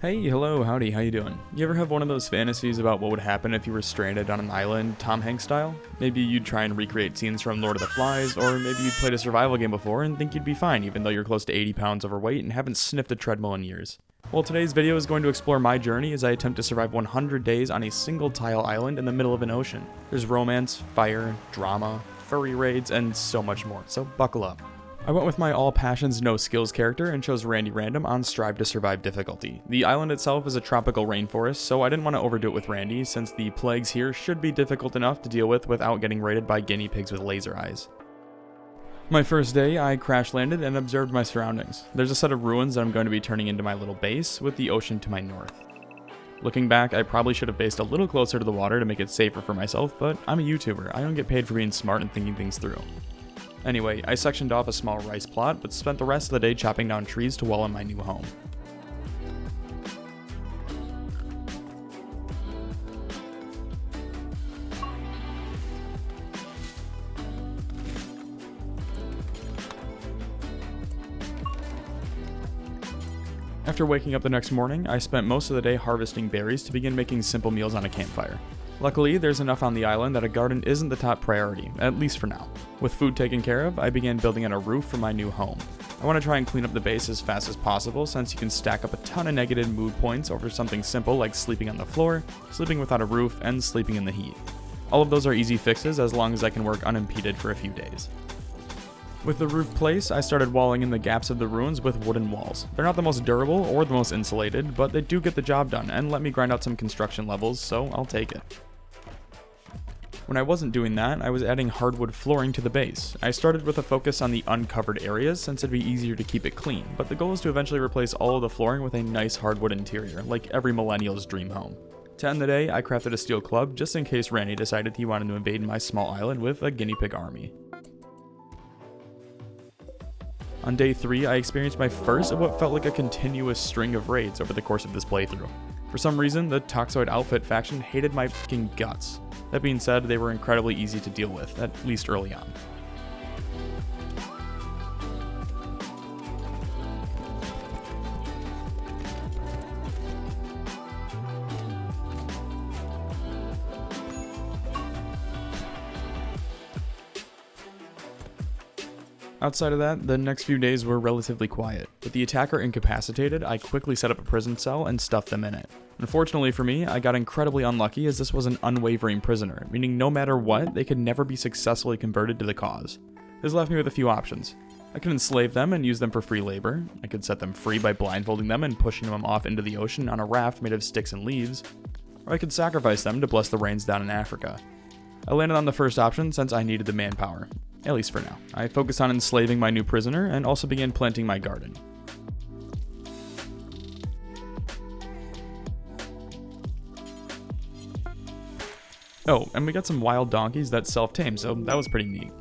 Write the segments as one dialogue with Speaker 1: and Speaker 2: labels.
Speaker 1: Hey, hello, howdy, how you doing? You ever have one of those fantasies about what would happen if you were stranded on an island, Tom Hanks style? Maybe you'd try and recreate scenes from Lord of the Flies, or maybe you'd played a survival game before and think you'd be fine even though you're close to 80 pounds overweight and haven't sniffed a treadmill in years. Well, today's video is going to explore my journey as I attempt to survive 100 days on a single tile island in the middle of an ocean. There's romance, fire, drama, furry raids, and so much more, so buckle up. I went with my all passions no skills character and chose Randy Random on Strive to Survive difficulty. The island itself is a tropical rainforest, so I didn't want to overdo it with Randy since the plagues here should be difficult enough to deal with without getting raided by guinea pigs with laser eyes. My first day, I crash landed and observed my surroundings. There's a set of ruins that I'm going to be turning into my little base with the ocean to my north. Looking back, I probably should have based a little closer to the water to make it safer for myself, but I'm a YouTuber. I don't get paid for being smart and thinking things through. Anyway, I sectioned off a small rice plot, but spent the rest of the day chopping down trees to wall in my new home. After waking up the next morning, I spent most of the day harvesting berries to begin making simple meals on a campfire. Luckily, there's enough on the island that a garden isn't the top priority, at least for now. With food taken care of, I began building on a roof for my new home. I want to try and clean up the base as fast as possible since you can stack up a ton of negative mood points over something simple like sleeping on the floor, sleeping without a roof, and sleeping in the heat. All of those are easy fixes as long as I can work unimpeded for a few days. With the roof placed, I started walling in the gaps of the ruins with wooden walls. They're not the most durable or the most insulated, but they do get the job done and let me grind out some construction levels, so I'll take it. When I wasn't doing that, I was adding hardwood flooring to the base. I started with a focus on the uncovered areas since it'd be easier to keep it clean, but the goal is to eventually replace all of the flooring with a nice hardwood interior, like every millennial's dream home. To end the day, I crafted a steel club just in case Randy decided he wanted to invade my small island with a guinea pig army. On day 3, I experienced my first of what felt like a continuous string of raids over the course of this playthrough. For some reason, the Toxoid Outfit faction hated my fucking guts. That being said, they were incredibly easy to deal with, at least early on. Outside of that, the next few days were relatively quiet. With the attacker incapacitated, I quickly set up a prison cell and stuffed them in it. Unfortunately for me, I got incredibly unlucky as this was an unwavering prisoner, meaning no matter what, they could never be successfully converted to the cause. This left me with a few options. I could enslave them and use them for free labor. I could set them free by blindfolding them and pushing them off into the ocean on a raft made of sticks and leaves. Or I could sacrifice them to bless the rains down in Africa. I landed on the first option since I needed the manpower. At least for now. I focused on enslaving my new prisoner and also began planting my garden. Oh, and we got some wild donkeys that self-tame, so that was pretty neat.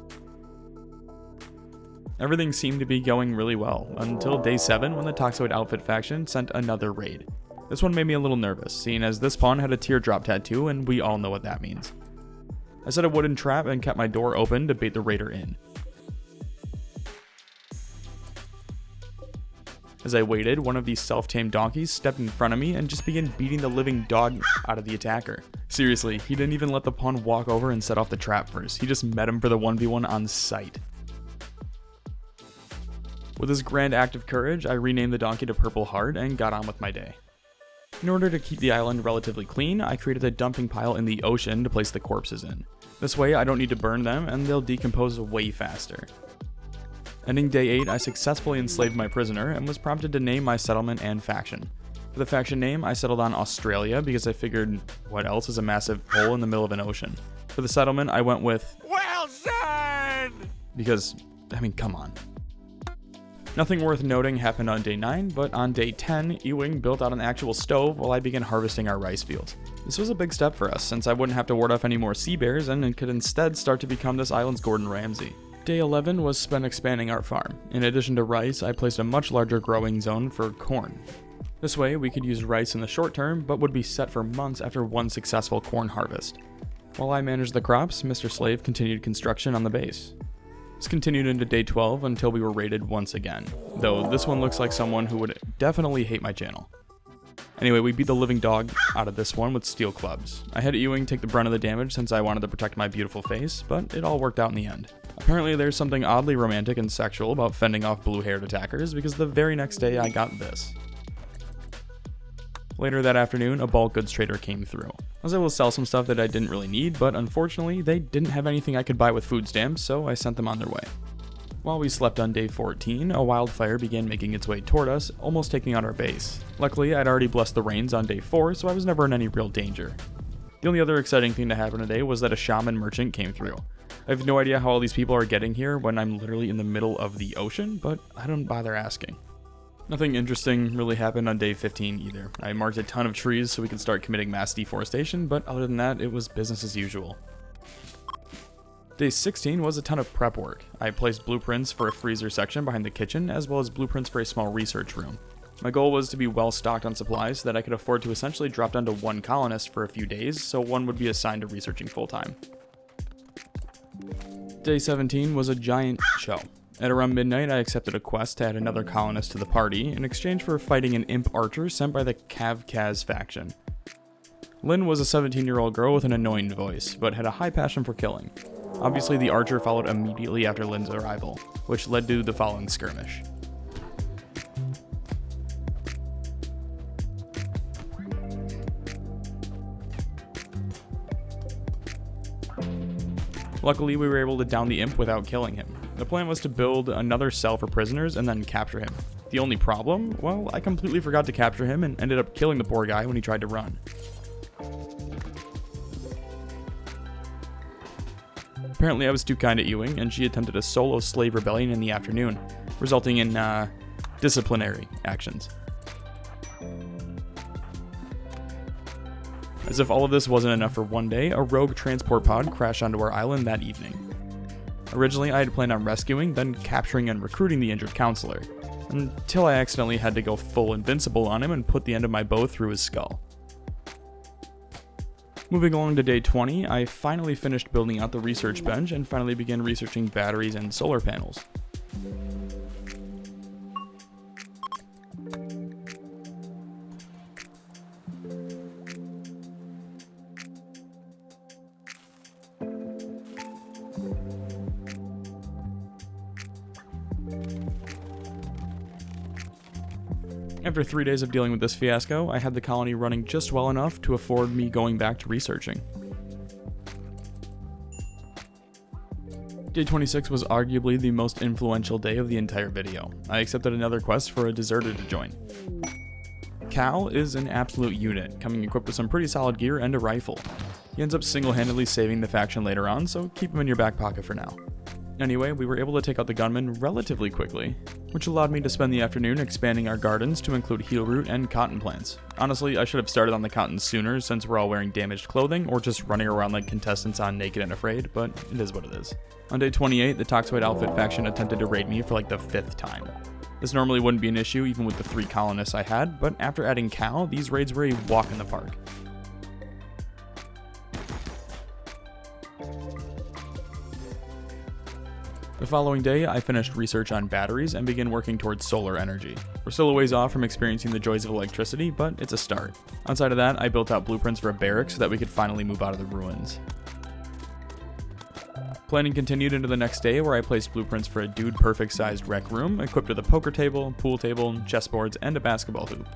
Speaker 1: Everything seemed to be going really well, until day 7 when the Toxoid Outfit faction sent another raid. This one made me a little nervous, seeing as this pawn had a teardrop tattoo and we all know what that means. I set a wooden trap and kept my door open to bait the raider in. As I waited, one of these self-tamed donkeys stepped in front of me and just began beating the living dog out of the attacker. Seriously, he didn't even let the pawn walk over and set off the trap first. He just met him for the 1v1 on sight. With this grand act of courage, I renamed the donkey to Purple Heart and got on with my day. In order to keep the island relatively clean, I created a dumping pile in the ocean to place the corpses in. This way, I don't need to burn them and they'll decompose way faster. Ending day 8, I successfully enslaved my prisoner and was prompted to name my settlement and faction. For the faction name, I settled on Australia because I figured, what else is a massive hole in the middle of an ocean? For the settlement, I went with Wilson! Because, I mean, come on. Nothing worth noting happened on day 9, but on day 10, Ewing built out an actual stove while I began harvesting our rice fields. This was a big step for us, since I wouldn't have to ward off any more sea bears and could instead start to become this island's Gordon Ramsay. Day 11 was spent expanding our farm. In addition to rice, I placed a much larger growing zone for corn. This way, we could use rice in the short term, but would be set for months after one successful corn harvest. While I managed the crops, Mr. Slave continued construction on the base. This continued into day 12 until we were raided once again, though this one looks like someone who would definitely hate my channel. Anyway, we beat the living dog out of this one with steel clubs. I had Ewing take the brunt of the damage since I wanted to protect my beautiful face, but it all worked out in the end. Apparently there's something oddly romantic and sexual about fending off blue-haired attackers, because the very next day I got this. Later that afternoon, a bulk goods trader came through. I was able to sell some stuff that I didn't really need, but unfortunately they didn't have anything I could buy with food stamps, so I sent them on their way. While we slept on day 14, a wildfire began making its way toward us, almost taking out our base. Luckily, I'd already blessed the rains on day 4, so I was never in any real danger. The only other exciting thing to happen today was that a shaman merchant came through. I have no idea how all these people are getting here when I'm literally in the middle of the ocean, but I don't bother asking. Nothing interesting really happened on day 15 either. I marked a ton of trees so we could start committing mass deforestation, but other than that, it was business as usual. Day 16 was a ton of prep work. I placed blueprints for a freezer section behind the kitchen, as well as blueprints for a small research room. My goal was to be well stocked on supplies so that I could afford to essentially drop down to one colonist for a few days, so one would be assigned to researching full time. Day 17 was a giant show. At around midnight, I accepted a quest to add another colonist to the party in exchange for fighting an imp archer sent by the Kavkaz faction. Lynn was a 17-year-old girl with an annoying voice, but had a high passion for killing. Obviously, the archer followed immediately after Lynn's arrival, which led to the following skirmish. Luckily, we were able to down the imp without killing him. The plan was to build another cell for prisoners and then capture him. The only problem? Well, I completely forgot to capture him and ended up killing the poor guy when he tried to run. Apparently I was too kind to Ewing, and she attempted a solo slave rebellion in the afternoon, resulting in, disciplinary actions. As if all of this wasn't enough for one day, a rogue transport pod crashed onto our island that evening. Originally, I had planned on rescuing, then capturing and recruiting the injured counselor, until I accidentally had to go full invincible on him and put the end of my bow through his skull. Moving along to day 20, I finally finished building out the research bench and finally began researching batteries and solar panels. After 3 days of dealing with this fiasco, I had the colony running just well enough to afford me going back to researching. Day 26 was arguably the most influential day of the entire video. I accepted another quest for a deserter to join. Cal is an absolute unit, coming equipped with some pretty solid gear and a rifle. He ends up single-handedly saving the faction later on, so keep him in your back pocket for now. Anyway, we were able to take out the gunman relatively quickly, which allowed me to spend the afternoon expanding our gardens to include heelroot and cotton plants. Honestly, I should have started on the cotton sooner since we're all wearing damaged clothing or just running around like contestants on Naked and Afraid, but it is what it is. On day 28, the Toxoid Outfit faction attempted to raid me for like the 5th time. This normally wouldn't be an issue even with the 3 colonists I had, but after adding Cal, these raids were a walk in the park. The following day, I finished research on batteries and began working towards solar energy. We're still a ways off from experiencing the joys of electricity, but it's a start. Outside of that, I built out blueprints for a barrack so that we could finally move out of the ruins. Planning continued into the next day, where I placed blueprints for a dude-perfect sized rec room, equipped with a poker table, pool table, chessboards, and a basketball hoop.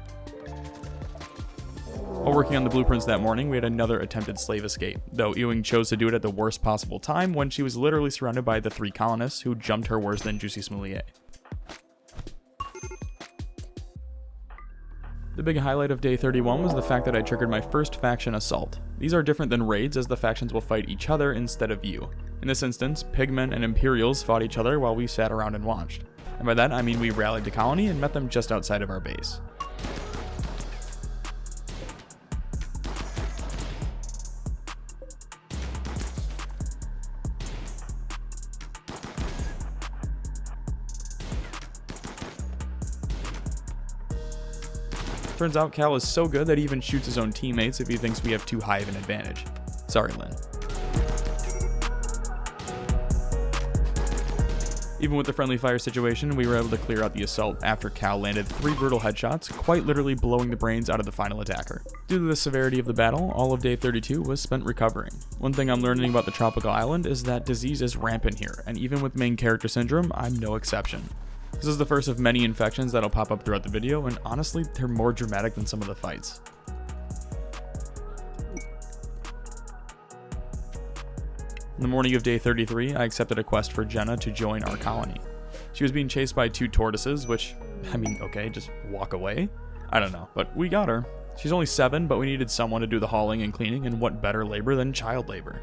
Speaker 1: While working on the blueprints that morning, we had another attempted slave escape, though Ewing chose to do it at the worst possible time when she was literally surrounded by the 3 colonists who jumped her worse than Juicy Smoulier. The big highlight of day 31 was the fact that I triggered my first faction assault. These are different than raids, as the factions will fight each other instead of you. In this instance, Pigmen and Imperials fought each other while we sat around and watched. And by that I mean we rallied the colony and met them just outside of our base. Turns out Cal is so good that he even shoots his own teammates if he thinks we have too high of an advantage. Sorry, Lynn. Even with the friendly fire situation, we were able to clear out the assault after Cal landed 3 brutal headshots, quite literally blowing the brains out of the final attacker. Due to the severity of the battle, all of day 32 was spent recovering. One thing I'm learning about the tropical island is that disease is rampant here, and even with main character syndrome, I'm no exception. This is the first of many infections that'll pop up throughout the video, and honestly, they're more dramatic than some of the fights. In the morning of day 33, I accepted a quest for Jenna to join our colony. She was being chased by 2 tortoises, which, I mean, okay, just walk away? I don't know, but we got her. She's only 7, but we needed someone to do the hauling and cleaning, and what better labor than child labor?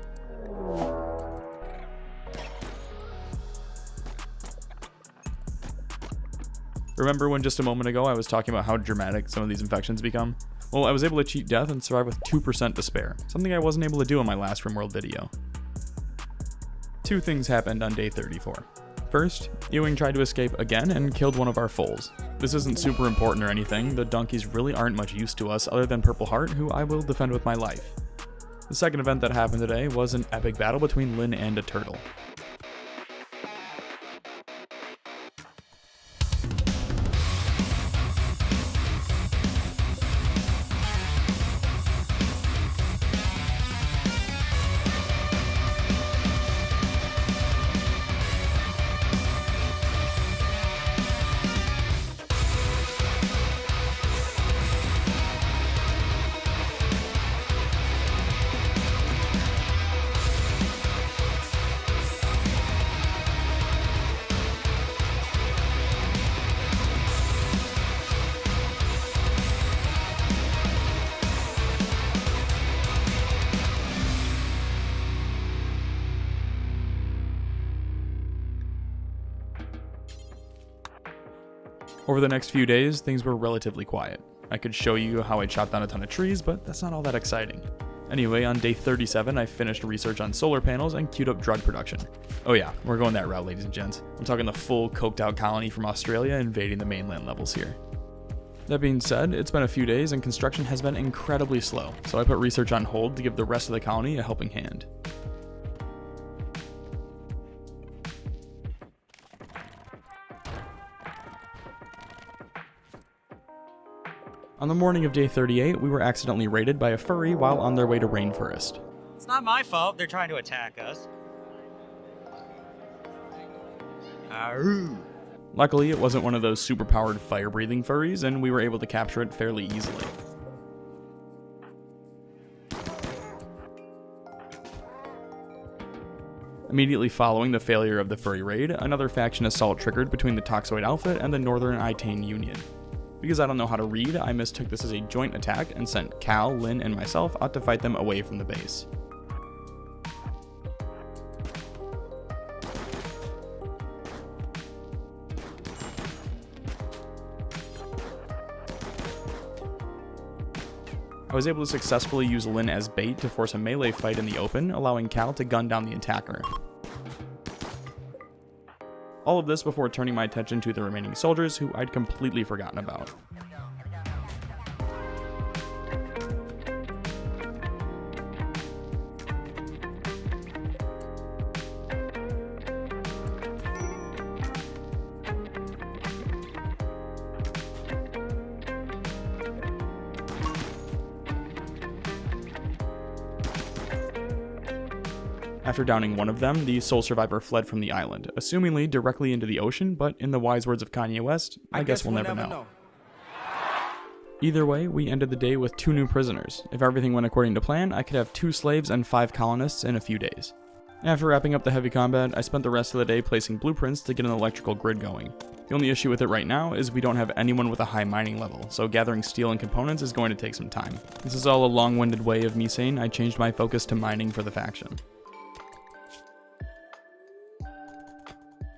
Speaker 1: Remember when just a moment ago I was talking about how dramatic some of these infections become? Well, I was able to cheat death and survive with 2% despair, something I wasn't able to do in my last Rimworld video. 2 things happened on day 34. First, Ewing tried to escape again and killed one of our foals. This isn't super important or anything, the donkeys really aren't much use to us other than Purple Heart, who I will defend with my life. The second event that happened today was an epic battle between Lynn and a turtle. Over the next few days, things were relatively quiet. I could show you how I chopped down a ton of trees, but that's not all that exciting. Anyway, on day 37, I finished research on solar panels and queued up drug production. Oh yeah, we're going that route, ladies and gents. I'm talking the full coked out colony from Australia invading the mainland levels here. That being said, it's been a few days and construction has been incredibly slow, so I put research on hold to give the rest of the colony a helping hand. On the morning of day 38, we were accidentally raided by a furry while on their way to Rainforest.
Speaker 2: It's not my fault they're trying to attack us. Arrgh.
Speaker 1: Luckily, it wasn't one of those super-powered fire-breathing furries, and we were able to capture it fairly easily. Immediately following the failure of the furry raid, another faction assault triggered between the Toxoid Outfit and the Northern Itane Union. Because I don't know how to read, I mistook this as a joint attack and sent Cal, Lynn, and myself out to fight them away from the base. I was able to successfully use Lynn as bait to force a melee fight in the open, allowing Cal to gun down the attacker. All of this before turning my attention to the remaining soldiers who I'd completely forgotten about. After downing one of them, the sole survivor fled from the island, assumingly directly into the ocean, but in the wise words of Kanye West, I guess we'll never know. Either way, we ended the day with 2 new prisoners. If everything went according to plan, I could have 2 slaves and 5 colonists in a few days. After wrapping up the heavy combat, I spent the rest of the day placing blueprints to get an electrical grid going. The only issue with it right now is we don't have anyone with a high mining level, so gathering steel and components is going to take some time. This is all a long-winded way of me saying I changed my focus to mining for the faction.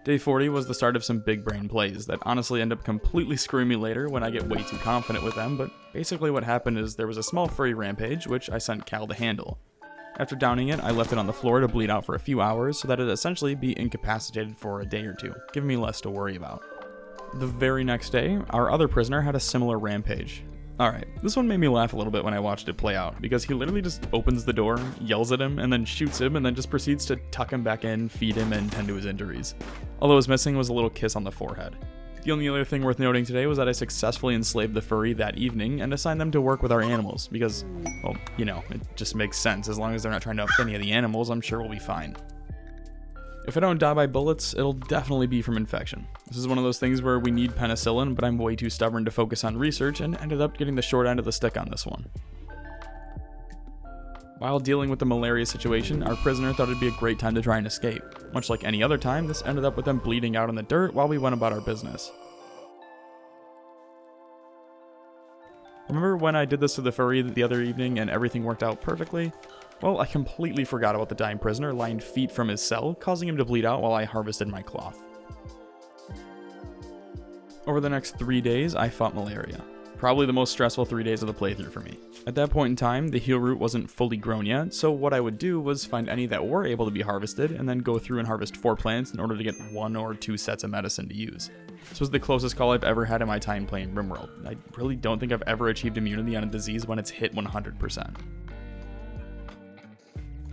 Speaker 1: Day 40 was the start of some big brain plays that honestly end up completely screwing me later when I get way too confident with them, but basically what happened is there was a small furry rampage, which I sent Cal to handle. After downing it, I left it on the floor to bleed out for a few hours so that it'd essentially be incapacitated for a day or 2, giving me less to worry about. The very next day, our other prisoner had a similar rampage. Alright, this one made me laugh a little bit when I watched it play out, because he literally just opens the door, yells at him, and then shoots him, and then just proceeds to tuck him back in, feed him, and tend to his injuries. All that was missing was a little kiss on the forehead. The only other thing worth noting today was that I successfully enslaved the furry that evening and assigned them to work with our animals, because, well, you know, it just makes sense. As long as they're not trying to upset any of the animals, I'm sure we'll be fine. If I don't die by bullets, it'll definitely be from infection. This is one of those things where we need penicillin, but I'm way too stubborn to focus on research and ended up getting the short end of the stick on this one. While dealing with the malaria situation, our prisoner thought it'd be a great time to try and escape. Much like any other time, this ended up with them bleeding out in the dirt while we went about our business. Remember when I did this to the furry the other evening and everything worked out perfectly? Well, I completely forgot about the dying prisoner lying feet from his cell, causing him to bleed out while I harvested my cloth. Over the next 3 days, I fought malaria. Probably the most stressful 3 days of the playthrough for me. At that point in time, the heal root wasn't fully grown yet, so what I would do was find any that were able to be harvested, and then go through and harvest 4 plants in order to get 1 or 2 sets of medicine to use. This was the closest call I've ever had in my time playing Rimworld. I really don't think I've ever achieved immunity on a disease when it's hit 100%.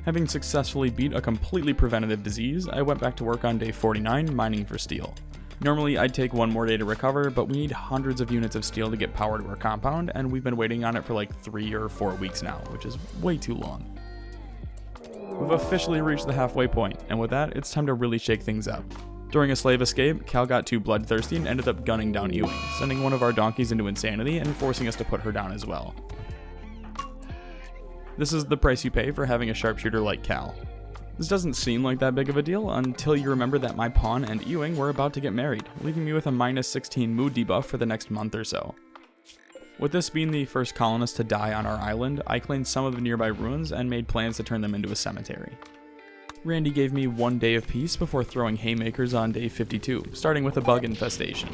Speaker 1: Having successfully beat a completely preventative disease, I went back to work on day 49 mining for steel. Normally I'd take 1 more day to recover, but we need hundreds of units of steel to get power to our compound, and we've been waiting on it for like 3 or 4 weeks now, which is way too long. We've officially reached the halfway point, and with that, it's time to really shake things up. During a slave escape, Cal got too bloodthirsty and ended up gunning down Ewing, sending one of our donkeys into insanity and forcing us to put her down as well. This is the price you pay for having a sharpshooter like Cal. This doesn't seem like that big of a deal until you remember that my pawn and Ewing were about to get married, leaving me with a minus 16 mood debuff for the next month or so. With this being the first colonist to die on our island, I cleaned some of the nearby ruins and made plans to turn them into a cemetery. Randy gave me 1 day of peace before throwing haymakers on day 52, starting with a bug infestation.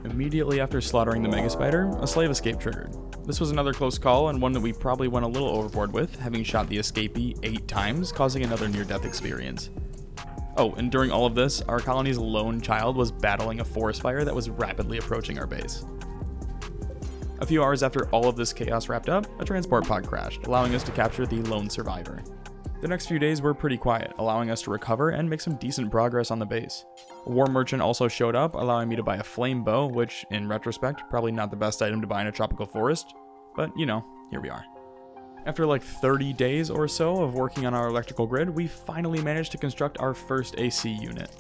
Speaker 1: Immediately after slaughtering the mega spider, a slave escape triggered. This was another close call and one that we probably went a little overboard with, having shot the escapee 8 times, causing another near-death experience. Oh, and during all of this, our colony's lone child was battling a forest fire that was rapidly approaching our base. A few hours after all of this chaos wrapped up, a transport pod crashed, allowing us to capture the lone survivor. The next few days were pretty quiet, allowing us to recover and make some decent progress on the base. A war merchant also showed up, allowing me to buy a flame bow, which, in retrospect, probably not the best item to buy in a tropical forest, but you know, here we are. After like 30 days or so of working on our electrical grid, we finally managed to construct our first AC unit.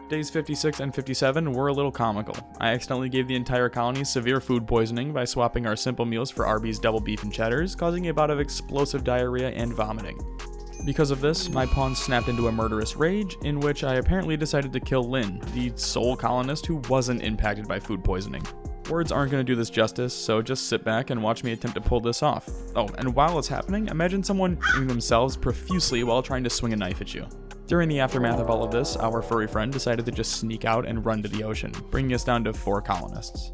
Speaker 1: Days 56 and 57 were a little comical. I accidentally gave the entire colony severe food poisoning by swapping our simple meals for Arby's double beef and cheddars, causing a bout of explosive diarrhea and vomiting. Because of this, my pawn snapped into a murderous rage, in which I apparently decided to kill Lynn, the sole colonist who wasn't impacted by food poisoning. Words aren't going to do this justice, so just sit back and watch me attempt to pull this off. Oh, and while it's happening, imagine someone eating themselves profusely while trying to swing a knife at you. During the aftermath of all of this, our furry friend decided to just sneak out and run to the ocean, bringing us down to 4 colonists.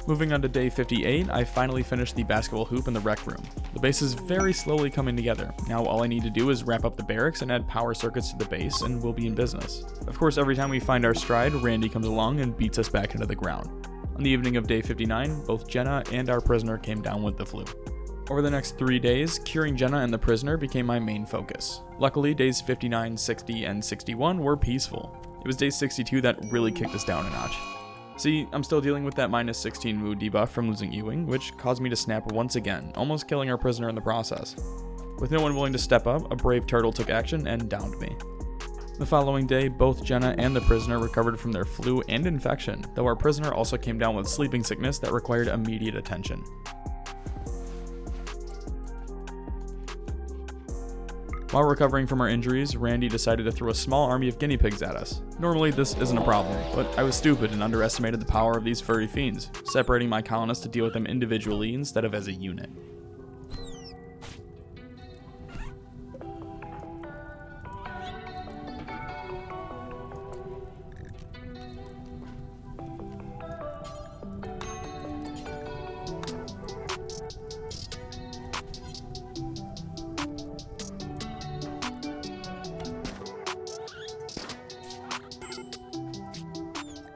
Speaker 1: Moving on to day 58, I finally finished the basketball hoop in the rec room. The base is very slowly coming together. Now all I need to do is wrap up the barracks and add power circuits to the base, and we'll be in business. Of course, every time we find our stride, Randy comes along and beats us back into the ground. On the evening of day 59, both Jenna and our prisoner came down with the flu. Over the next 3 days, curing Jenna and the prisoner became my main focus. Luckily, days 59, 60, and 61 were peaceful. It was day 62 that really kicked us down a notch. See, I'm still dealing with that minus 16 mood debuff from losing Ewing, which caused me to snap once again, almost killing our prisoner in the process. With no one willing to step up, a brave turtle took action and downed me. The following day, both Jenna and the prisoner recovered from their flu and infection, though our prisoner also came down with sleeping sickness that required immediate attention. While recovering from our injuries, Randy decided to throw a small army of guinea pigs at us. Normally this isn't a problem, but I was stupid and underestimated the power of these furry fiends, separating my colonists to deal with them individually instead of as a unit.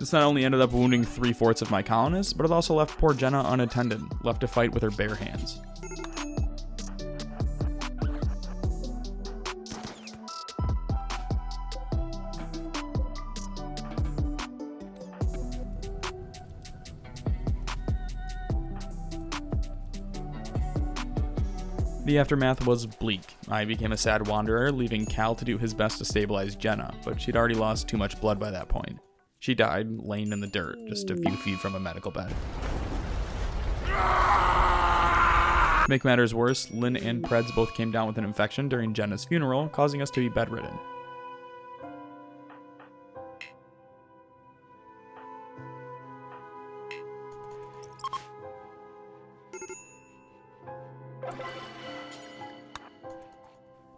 Speaker 1: This not only ended up wounding 3/4 of my colonists, but it also left poor Jenna unattended, left to fight with her bare hands. The aftermath was bleak. I became a sad wanderer, leaving Cal to do his best to stabilize Jenna, but she'd already lost too much blood by that point. She died, laying in the dirt, just a few feet from a medical bed. To make matters worse, Lynn and Preds both came down with an infection during Jenna's funeral, causing us to be bedridden.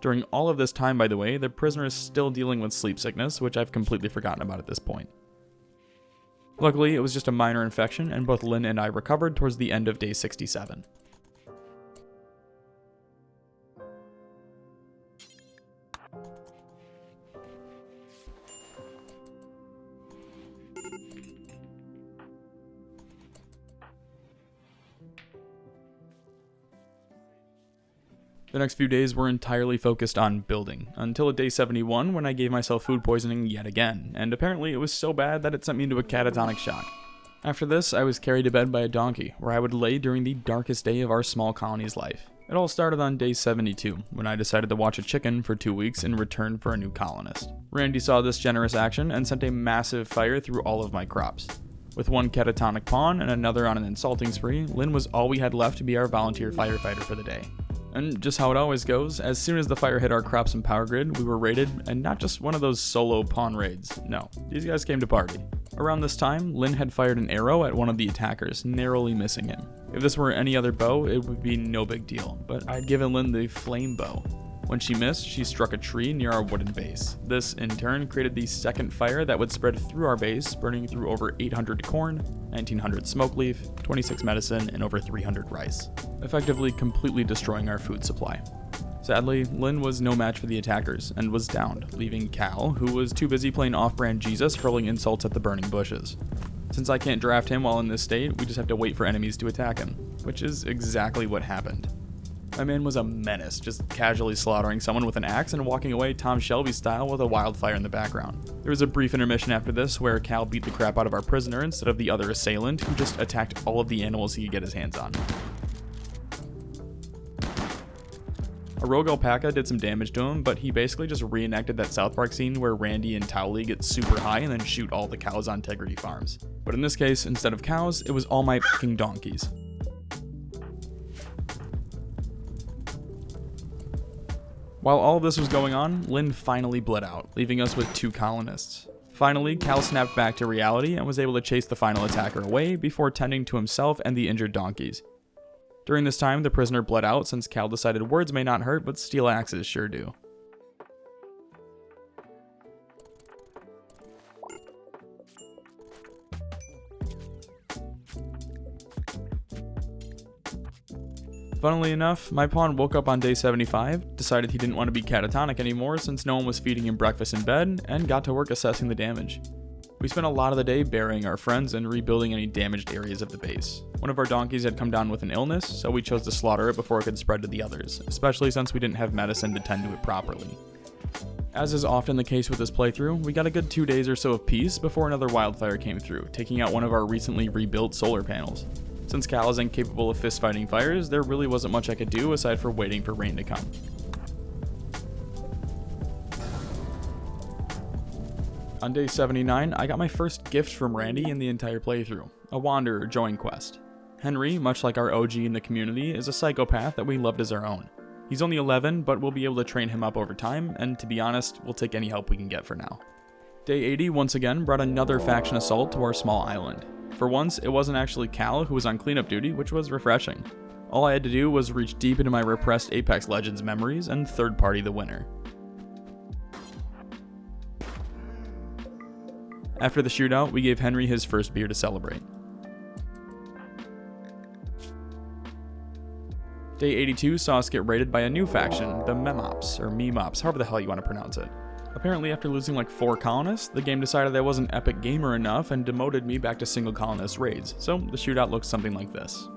Speaker 1: During all of this time, by the way, the prisoner is still dealing with sleep sickness, which I've completely forgotten about at this point. Luckily, it was just a minor infection, and both Lynn and I recovered towards the end of day 67. The next few days were entirely focused on building, until day 71 when I gave myself food poisoning yet again, and apparently it was so bad that it sent me into a catatonic shock. After this, I was carried to bed by a donkey, where I would lay during the darkest day of our small colony's life. It all started on day 72, when I decided to watch a chicken for 2 weeks in return for a new colonist. Randy saw this generous action and sent a massive fire through all of my crops. With one catatonic pawn and another on an insulting spree, Lynn was all we had left to be our volunteer firefighter for the day. And just how it always goes, as soon as the fire hit our crops and power grid, we were raided, and not just one of those solo pawn raids. No, these guys came to party. Around this time, Lynn had fired an arrow at one of the attackers, narrowly missing him. If this were any other bow, it would be no big deal, but I'd given Lynn the flame bow. When she missed, she struck a tree near our wooden base. This, in turn, created the second fire that would spread through our base, burning through over 800 corn, 1900 smoke leaf, 26 medicine, and over 300 rice, effectively completely destroying our food supply. Sadly, Lynn was no match for the attackers, and was downed, leaving Cal, who was too busy playing off-brand Jesus, hurling insults at the burning bushes. Since I can't draft him while in this state, we just have to wait for enemies to attack him, which is exactly what happened. My man was a menace, just casually slaughtering someone with an axe and walking away Tom Shelby style with a wildfire in the background. There was a brief intermission after this where Cal beat the crap out of our prisoner instead of the other assailant, who just attacked all of the animals he could get his hands on. A rogue alpaca did some damage to him, but he basically just reenacted that South Park scene where Randy and Towley get super high and then shoot all the cows on Integrity Farms. But in this case, instead of cows, it was all my fucking donkeys. While all of this was going on, Lynn finally bled out, leaving us with 2 colonists. Finally, Cal snapped back to reality and was able to chase the final attacker away before tending to himself and the injured donkeys. During this time, the prisoner bled out since Cal decided words may not hurt, but steel axes sure do. Funnily enough, my pawn woke up on day 75, decided he didn't want to be catatonic anymore since no one was feeding him breakfast in bed, and got to work assessing the damage. We spent a lot of the day burying our friends and rebuilding any damaged areas of the base. One of our donkeys had come down with an illness, so we chose to slaughter it before it could spread to the others, especially since we didn't have medicine to tend to it properly. As is often the case with this playthrough, we got a good 2 days or so of peace before another wildfire came through, taking out one of our recently rebuilt solar panels. Since Cal is incapable of fist-fighting fires, there really wasn't much I could do aside for waiting for rain to come. On day 79, I got my first gift from Randy in the entire playthrough, a Wanderer join quest. Henry, much like our OG in the community, is a psychopath that we loved as our own. He's only 11, but we'll be able to train him up over time, and to be honest, we'll take any help we can get for now. Day 80 once again brought another faction assault to our small island. For once, it wasn't actually Cal who was on cleanup duty, which was refreshing. All I had to do was reach deep into my repressed Apex Legends memories and third-party the winner. After the shootout, we gave Henry his first beer to celebrate. Day 82 saw us get raided by a new faction, the Memops, or Memops, however the hell you want to pronounce it. Apparently after losing like 4 colonists, the game decided I wasn't epic gamer enough and demoted me back to single colonist raids, so the shootout looks something like this.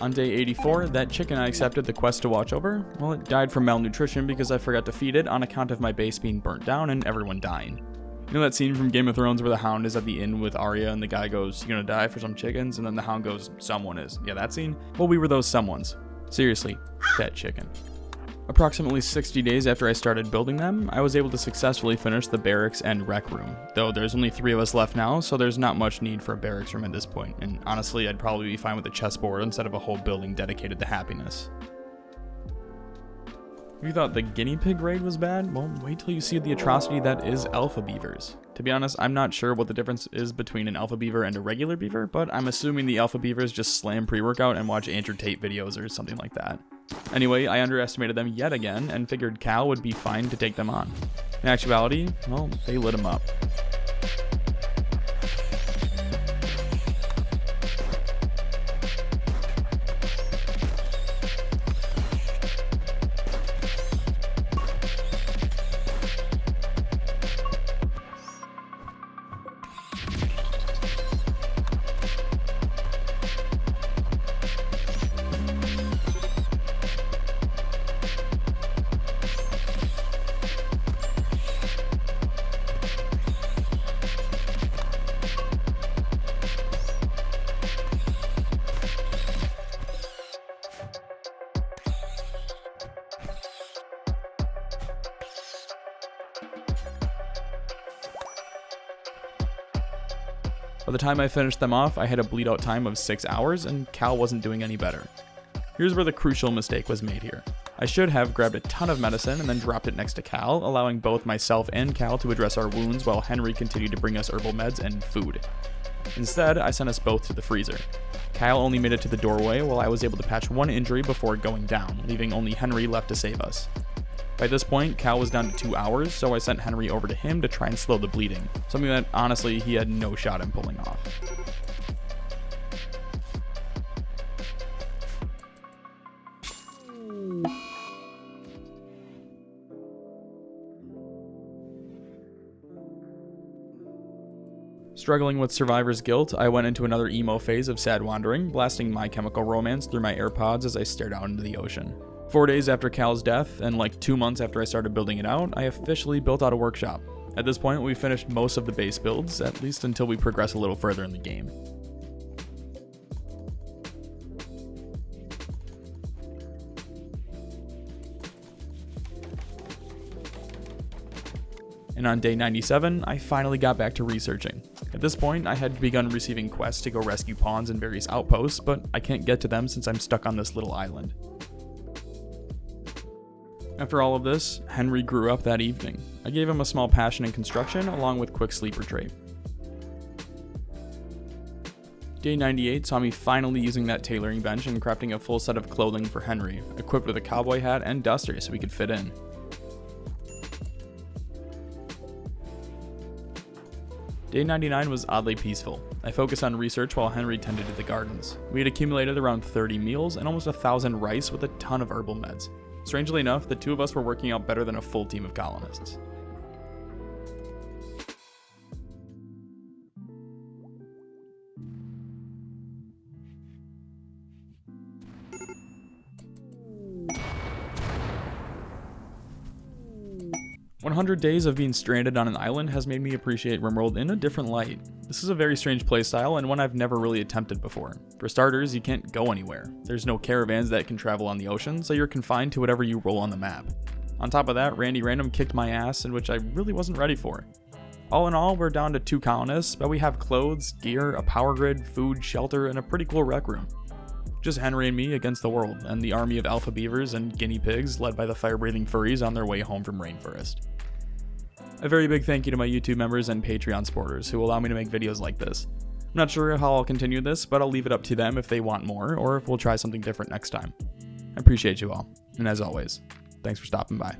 Speaker 1: On day 84, that chicken I accepted the quest to watch over, well, it died from malnutrition because I forgot to feed it on account of my base being burnt down and everyone dying. You know that scene from Game of Thrones where the Hound is at the inn with Arya and the guy goes, "You gonna die for some chickens?" And then the Hound goes, "Someone is." Yeah, that scene? Well, we were those someones. Seriously, that chicken. Approximately 60 days after I started building them, I was able to successfully finish the barracks and rec room, though there's only 3 of us left now, so there's not much need for a barracks room at this point, and honestly I'd probably be fine with a chessboard instead of a whole building dedicated to happiness. If you thought the guinea pig raid was bad, well, wait till you see the atrocity that is alpha beavers. To be honest, I'm not sure what the difference is between an alpha beaver and a regular beaver, but I'm assuming the alpha beavers just slam pre-workout and watch Andrew Tate videos or something like that. Anyway, I underestimated them yet again and figured Cal would be fine to take them on. In actuality, well, they lit him up. By the time I finished them off, I had a bleed out time of 6 hours, and Cal wasn't doing any better. Here's where the crucial mistake was made here. I should have grabbed a ton of medicine and then dropped it next to Cal, allowing both myself and Cal to address our wounds while Henry continued to bring us herbal meds and food. Instead, I sent us both to the freezer. Cal only made it to the doorway while I was able to patch 1 injury before going down, leaving only Henry left to save us. By this point, Cal was down to 2 hours, so I sent Henry over to him to try and slow the bleeding, something that honestly he had no shot in pulling off. Struggling with survivor's guilt, I went into another emo phase of sad wandering, blasting My Chemical Romance through my AirPods as I stared out into the ocean. 4 days after Cal's death, and like 2 months after I started building it out, I officially built out a workshop. At this point, we finished most of the base builds, at least until we progress a little further in the game. And on day 97, I finally got back to researching. At this point, I had begun receiving quests to go rescue pawns in various outposts, but I can't get to them since I'm stuck on this little island. After all of this, Henry grew up that evening. I gave him a small passion in construction along with quick sleeper trait. Day 98 saw me finally using that tailoring bench and crafting a full set of clothing for Henry, equipped with a cowboy hat and duster so we could fit in. Day 99 was oddly peaceful. I focused on research while Henry tended to the gardens. We had accumulated around 30 meals and almost 1,000 rice with a ton of herbal meds. Strangely enough, the 2 of us were working out better than a full team of colonists. "100 days of being stranded on an island has made me appreciate Rimworld in a different light. This is a very strange playstyle and one I've never really attempted before. For starters, you can't go anywhere. There's no caravans that can travel on the ocean, so you're confined to whatever you roll on the map. On top of that, Randy Random kicked my ass, in which I really wasn't ready for. All in all, we're down to 2 colonists, but we have clothes, gear, a power grid, food, shelter, and a pretty cool rec room. Just Henry and me against the world, and the army of alpha beavers and guinea pigs led by the fire-breathing furries on their way home from Rainforest. A very big thank you to my YouTube members and Patreon supporters who allow me to make videos like this. not sure how I'll continue this, but I'll leave it up to them if they want more, or if we'll try something different next time. I appreciate you all, and as always, thanks for stopping by.